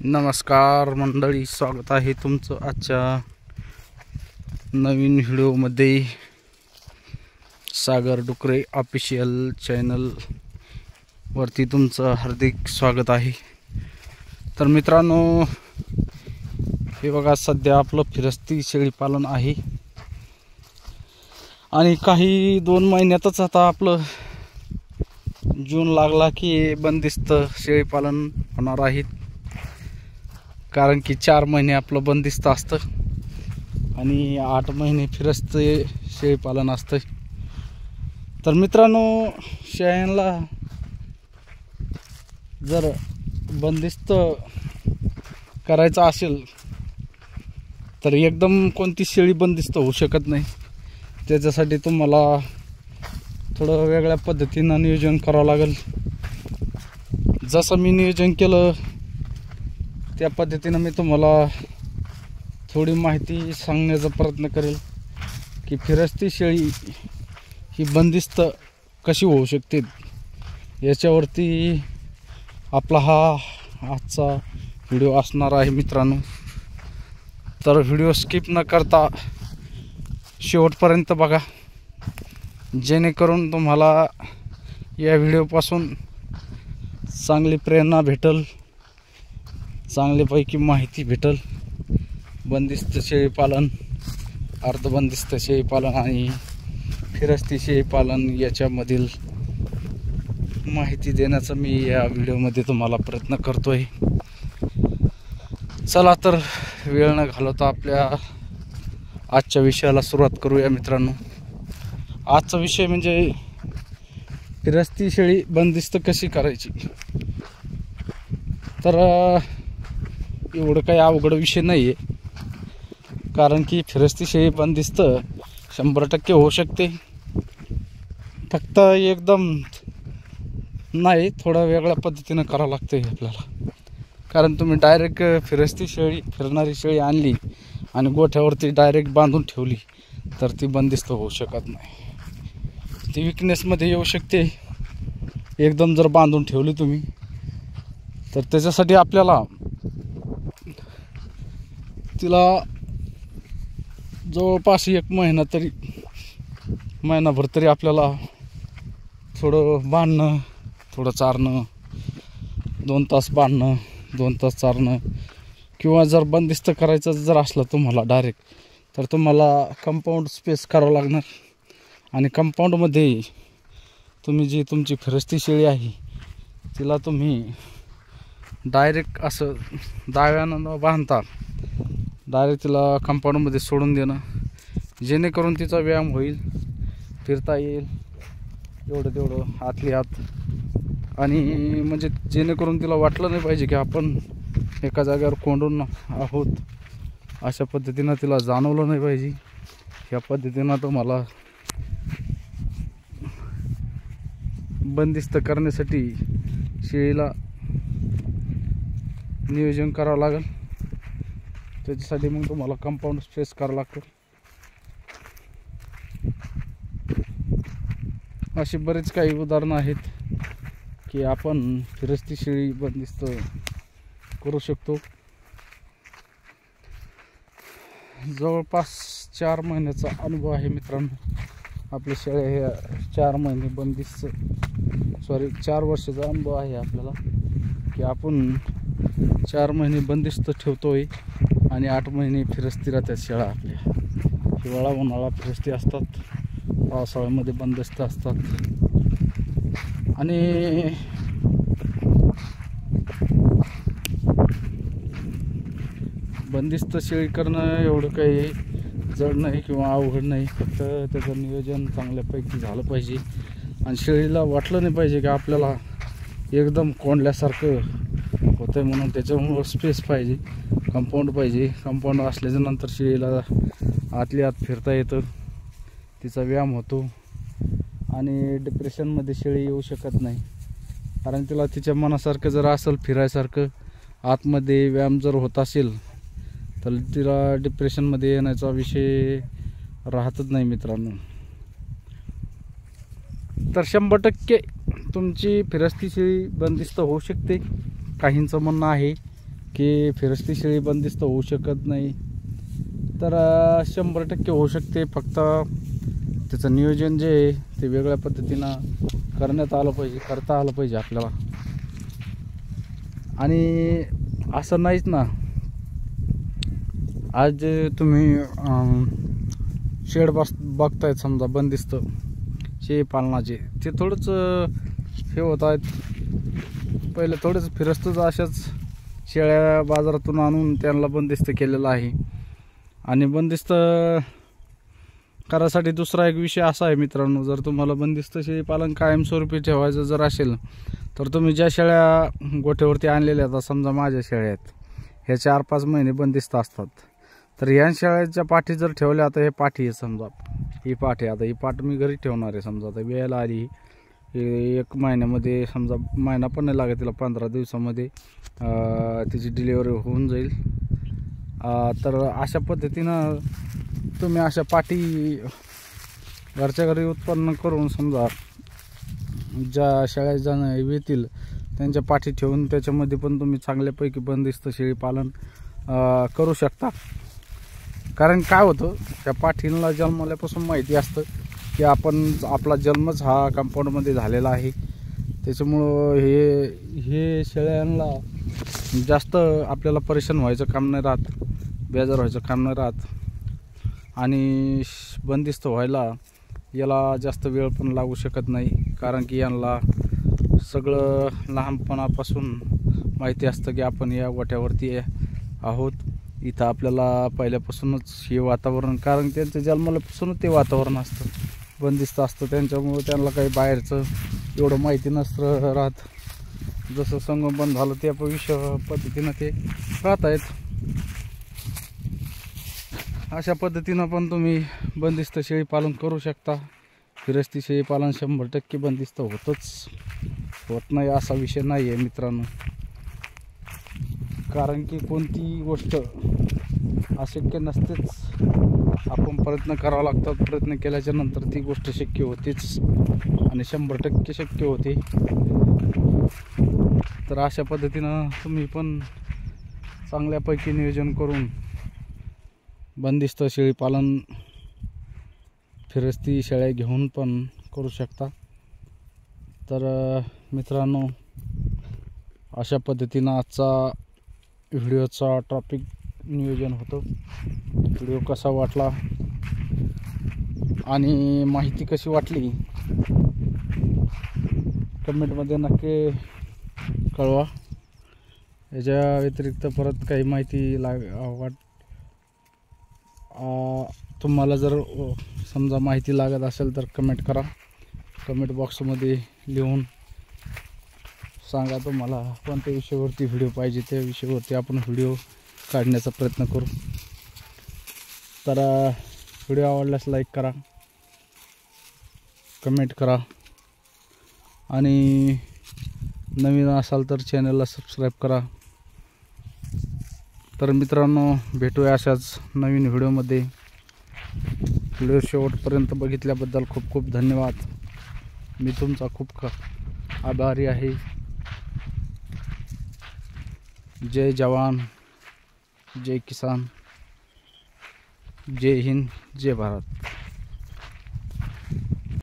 नमस्कार मंडळी, स्वागत आहे तुमचं आजच्या नवीन व्हिडिओमध्ये. सागर डुकरे ऑफिशियल चॅनल वरती तुमचं हार्दिक स्वागत आहे. तर मित्रांनो, हे बघा, सध्या आपलं फिरस्ती शेळी पालन आहे आणि काही 2 महिन्यातच आता आपलं जून लागला की बंदिस्त शेळी पालन होणार आहे. कारण की 4 महिने आपलं बंदिस्त असतं आणि 8 महिने फिरस्ते शेळीपालन असतं. तर मित्रांनो, शेळ्यांना जर बंदिस्त करायचं असेल तर एकदम कोणती शेळी बंदिस्त होऊ शकत नाही. त्याच्यासाठी तुम्हाला थोडं वेगळ्या पद्धतीनं नियोजन करावं लागेल. जसं मी नियोजन केलं त्या पद्धतीनं मी तुम्हाला थोडी माहिती सांगण्याचा प्रयत्न करेल की फिरस्ती शेळी ही बंदिस्त कशी होऊ शकते. याच्यावरती आपला हा आजचा व्हिडिओ असणार आहे मित्रांनो. तर व्हिडिओ स्किप न करता शेवटपर्यंत बघा, जेणेकरून तुम्हाला या व्हिडिओपासून चांगली प्रेरणा भेटेल, चांगल्यापैकी माहिती भेटेल. बंदिस्त शेळीपालन, अर्धबंदिस्त शेळीपालन आणि फिरस्ती शेळीपालन याच्यामधील माहिती देण्याचा मी या व्हिडिओमध्ये तुम्हाला प्रयत्न करतोय. चला तर वेळ न घालवता आपल्या आजच्या विषयाला सुरुवात करूया मित्रांनो. आजचा विषय म्हणजे फिरस्ती शेळी बंदिस्त कशी करायची. तर एवढं काही अवघड विषय नाही आहे, कारण की फिरस्ती शेळी बंदिस्त 100% होऊ शकते. फक्त एकदम नाही, थोडं वेगळ्या पद्धतीनं करावं लागतं आपल्याला. कारण तुम्ही डायरेक्ट फिरस्ती शेळी, फिरणारी शेळी आणली आणि गोठ्यावरती डायरेक्ट बांधून ठेवली तर ती बंदिस्त होऊ शकत नाही. ती विकनेसमध्ये येऊ शकते एकदम जर बांधून ठेवली तुम्ही. तर त्याच्यासाठी आपल्याला तिला जवळपास 1 महिनाभर तरी आपल्याला थोडं बांधणं, थोडं चारणं, 2 तास बांधणं, 2 तास चारणं, किंवा जर बंदिस्त करायचं जर असलं तुम्हाला डायरेक्ट, तर तुम्हाला कंपाऊंड स्पेस करावं लागणार. आणि कंपाऊंडमध्ये तुम्ही जी तुमची फिरस्ती शेळी आहे तिला तुम्ही डायरेक्ट असं दाव्यानं न बांधता डायरेक्ट तिला कंपाऊंडमध्ये सोडून देणं, जेणेकरून तिचा व्यायाम होईल, फिरता येईल एवढं तेवढं आतली आत. आणि म्हणजे जेणेकरून तिला वाटलं नाही पाहिजे की आपण एका जागेवर कोंडून आहोत, अशा पद्धतीनं तिला जाणवलं नाही पाहिजे. ह्या पद्धतीनं तुम्हाला बंदिस्त करण्यासाठी शेळीला नियोजन करावं लागेल. त्याच्यासाठी मग तुम्हाला कंपाऊंड स्पेस करावं लागतं. अशी बरेच काही उदाहरणं आहेत की आपण फिरस्ती शेळी बंदिस्त करू शकतो. जवळपास 4 महिन्याचा अनुभव आहे मित्रांनो. आपल्या शेळ्या ह्या 4 महिने बंदिस्त, 4 वर्षाचा अनुभव आहे आपल्याला की आपण 4 महिने बंदिस्त ठेवतोय आणि 8 महिने फिरस्ती राहतात शेळ्या आपल्या. हिवाळा उन्हाळा फिरस्ती असतात, पावसाळ्यामध्ये बंदिस्त असतात. आणि बंदिस्त शेळी करणं एवढं काही जड नाही किंवा अवघड नाही. फक्त त्याचं नियोजन चांगल्यापैकी झालं पाहिजे आणि शेळीला वाटलं नाही पाहिजे की आपल्याला एकदम कोंडल्यासारखं होतं आहे. म्हणून त्याच्यामुळं स्पेस पाहिजे, कंपाऊंड पाहिजे. कंपाऊंड असल्याच्यानंतर शेळीला आतली आत फिरता येतं, तिचा व्यायाम होतो आणि डिप्रेशनमध्ये शेळी येऊ शकत नाही. कारण तिला तिच्या मनासारखं जर असेल, फिरायसारखं आतमध्ये व्यायाम जर होत असेल तर तिला डिप्रेशनमध्ये येण्याचा विषय राहतच नाही मित्रांनो. तर 100% तुमची फिरस्ती शेळी बंदिस्त होऊ शकते. काहींचं म्हणणं आहे की फिरस्ती शेळी बंदिस्त होऊ शकत नाही, तर 100% होऊ शकते. फक्त त्याचं नियोजन जे आहे ते वेगळ्या पद्धतीनं करता आलं पाहिजे आपल्याला. आणि असं नाहीच ना, आज जे तुम्ही शेड बघतायत समजा बंदिस्त शेळी पालनाचे, ते थोडंच हे होत आहेत. पहिले थोडंच फिरस्तच अशाच शेळ्या बाजारातून आणून त्यांना बंदिस्त केलेलं आहे. आणि बंदिस्त करायसाठी दुसरा एक विषय असा आहे मित्रांनो, जर तुम्हाला बंदिस्त शेळी पालन कायमस्वरूपी ठेवायचं जर असेल, तर तुम्ही ज्या शेळ्या गोठ्यावरती आणलेल्या आता समजा माझ्या शेळ्या आहेत, ह्या 4-5 महिने बंदिस्त असतात. तर ह्या शेळ्याच्या पाठी जर ठेवल्या, आता हे पाठी आहे समजा, ही पाठ आहे, आता ही पाठ मी घरी ठेवणार आहे. समजा आता वेळेला आली, 1 महिन्यामध्ये समजा महिना पण नाही लागत तिला, 15 दिवसामध्ये तिची डिलिव्हरी होऊन जाईल. तर अशा पद्धतीनं तुम्ही अशा पाठी घरच्या घरी उत्पन्न करून समजा ज्या शेळ्या जण येतील त्यांच्या पाठी ठेवून त्याच्यामध्ये पण तुम्ही चांगल्यापैकी बंदिस्त शेळी पालन करू शकता. कारण काय होतं, त्या पाठीला जन्मल्यापासून माहिती असतं की आपला जन्मच हा कंपाऊंडमध्ये झालेला आहे. त्याच्यामुळं हे शेळ्यांना जास्त आपल्याला परेशान व्हायचं काम नाही राहत, बेजार व्हायचं काम नाही राहत. आणि बंदिस्त व्हायला याला जास्त वेळ पण लागू शकत नाही, कारण की यांना सगळं लहानपणापासून माहिती असतं की आपण या गोठ्यावरती आहोत. इथं आपल्याला पहिल्यापासूनच हे वातावरण, कारण त्यांच्या जन्मापासूनच ते वातावरण असतं, बंदिस्त असतं. त्यांच्यामुळं त्यांना काही बाहेरचं एवढं माहिती नसतं राहत. जसं संगोपन झालं त्या पद्धतीनं ते राहत आहेत. अशा पद्धतीनं पण तुम्ही बंदिस्त शेळी पालन करू शकता. फिरस्ती शेळी पालन 100% बंदिस्त होत नाही असा विषय नाही आहे मित्रांनो. कारण की कोणतीही गोष्ट अशक्य नसतेच, आपण प्रयत्न करावा लागतात. प्रयत्न केल्याच्या नंतर ती गोष्ट शक्य होतेच आणि 100% शक्य होते. तर अशा पद्धतीनं तुम्ही पण चांगल्यापैकी नियोजन करून बंदिस्त शेळी पालन फिरस्ती शेळ्या घेऊन पण करू शकता. तर मित्रांनो, अशा पद्धतीनं आजचा व्हिडिओचा टॉपिक नियोजन होतं. व्हिडिओ कसा वाटला आणि माहिती कशी वाटली कमेंटमध्ये नक्की कळवा. याच्या व्यतिरिक्त परत काही माहिती तुम्हाला जर समजा माहिती लागत असेल तर कमेंट करा. कमेंट बॉक्समध्ये लिहून सांगा तुम्हाला कोणत्या विषयावरती व्हिडिओ पाहिजे, त्या विषयावरती आपण व्हिडिओ काढण्याचा प्रयत्न करू. तर व्हिडिओ आवडल्यास लाईक करा, कमेंट करा आणि नवीन असाल तर चॅनलला सबस्क्राईब करा. तर मित्रांनो, भेटूया अशाच नवीन व्हिडिओमध्ये. व्हिडिओ शेवटपर्यंत बघितल्याबद्दल खूप खूप धन्यवाद. मी तुमचा खूप आभारी आहे. जय जवान, जय किसान, जय हिंद, जय भारत.